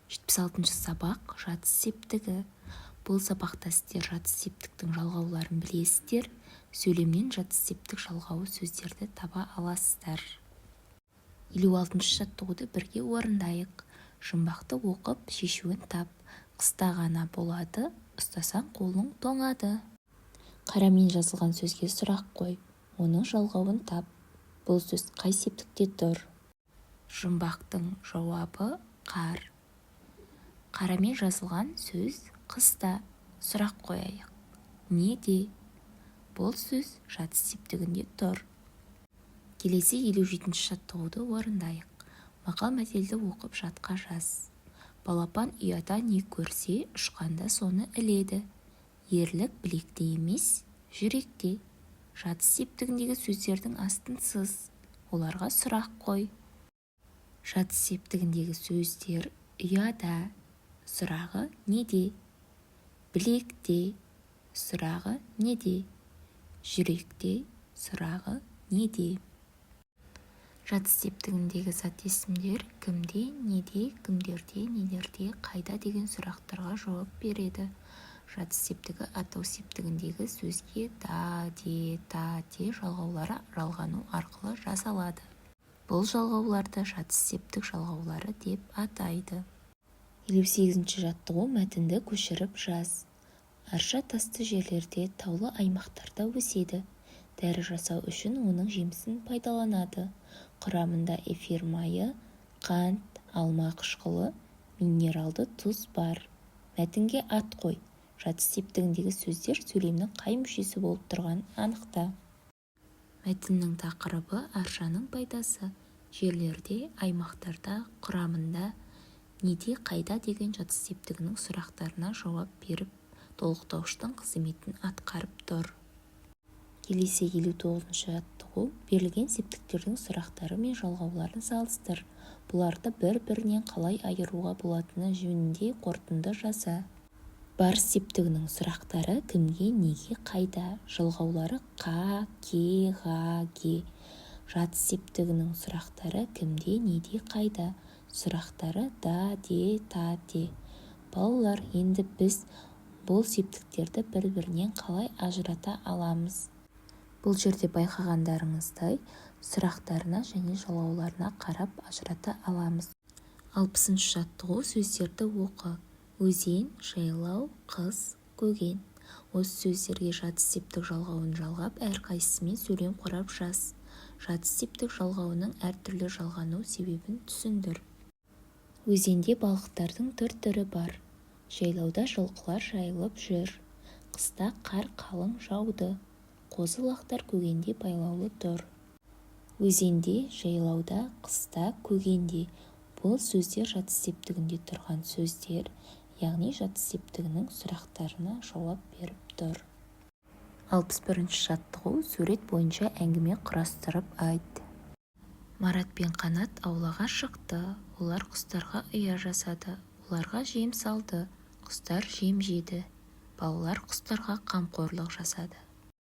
76-шы сабақ жатыс септігі. Бұл сабақта сіздер жатыс септіктің жалғауларын білесіздер. Сөйлемнен жатыс септік жалғауы сөздерді таба аласыздар. 56-шы жаттығуды бірге орындайық. Жұмбақты оқып, шешуін тап. Қыста ғана болады, ұстасаң қолың тоңады. Қарамен жазылған сөзге сұрақ қой. Оның жалғауын тап. Бұл сөз қай септікте тұр? Жұмбақтың жауабы қар. Қарамен жазылған сөз қыста. Сұрақ қояйық. Неде? Бұл сөз жатыс септігінде тұр. Келесі 57-ші жаттығуды орындайық. Мақал-мәтелді оқып жатқа жаз. Балапан ұяда не көрсе, ұшқанда соны іледі. Ерлік білекте емес, жүректе. Жатыс септігіндегі сөздердің астын сыз. Оларға сұрақ қой. Жатыс септігіндегі сөздер ұяда. Сұрағы неде? Білекте. Сұрағы неде? Жүректе. Сұрағы неде? Жатыс септігіндегі зат есімдер кімде, неде, кімдерде, нелерде, қайда деген сұрақтарға жауап береді. Жатыс септігі атау септігіндегі сөзге да, де, та, де жалғаулары жалғану арқылы жасалады. Бұл жалғауларды жатыс септік жалғаулары деп атайды. 58-ші жаттығу мәтінді көшіріп жаз. Арша тасты жерлерде, таулы аймақтарда өседі. Дәрі жасау үшін оның жемісін пайдаланады. Құрамында эфир майы, қант, алма қышқылы, минералды тұз бар. Мәтінге ат қой. Жатыс септігіндегі сөздер сөйлемнің қай мүшесі болып тұрғанын анықта. Мәтіннің тақырыбы аршаның пайдасы. Жерлерде, аймақтарда, құрамында, неде, қайда деген жатыс септігінің сұрақтарына жауап беріп, толықтауыштың қызметін атқарып тұр. Келесі 59-ші жаттығу. Берілген септіктердің сұрақтары мен жалғауларын салыстыр. Бұларды бір-бірінен қалай айыруға болатыны жөнінде қорытынды жаса. Барыс септігінің сұрақтары кімге, неге, қайда. Жалғаулары қа, ке, ға, ге. Жатыс септігінің сұрақтары кімде, неде, қайда. Сұрақтары да, де, та, де. Балалар, енді біз бұл септіктерді бір-бірінен қалай ажырата аламыз? Бұл жерде байқағандарыңыздай сұрақтарына және жалғауларына қарап ажырата аламыз. 60-шы жаттығу сөздерді оқы. Өзен, жайлау, қыз, көген. Осы сөздерге жатыс септік жалғауын жалғап, әрқайсысымен сөйлем құрап жаз. Жатыс септік жалғауының әртүрлі жалғану себебін түсіндір. Өзенде балықтардың түр-түрі бар. Жайлауда жылқылар жайылып жүр. Қыста қар қалың жауды. Қозы-лақтар көгенде байлаулы тұр. Өзенде, жайлауда, қыста, көгенде. Бұл сөздер жатыс септігінде тұрған сөздер, яғни жатыс септігінің сұрақтарына жауап беріп тұр. 61-ші жаттығу. Сурет бойынша әңгіме құрастырып айт. Марат пен Қанат аулаға шықты. Олар құстарға ұя жасады. Оларға жем салды. Құстар жем жеді. Балалар құстарға қамқорлық жасады.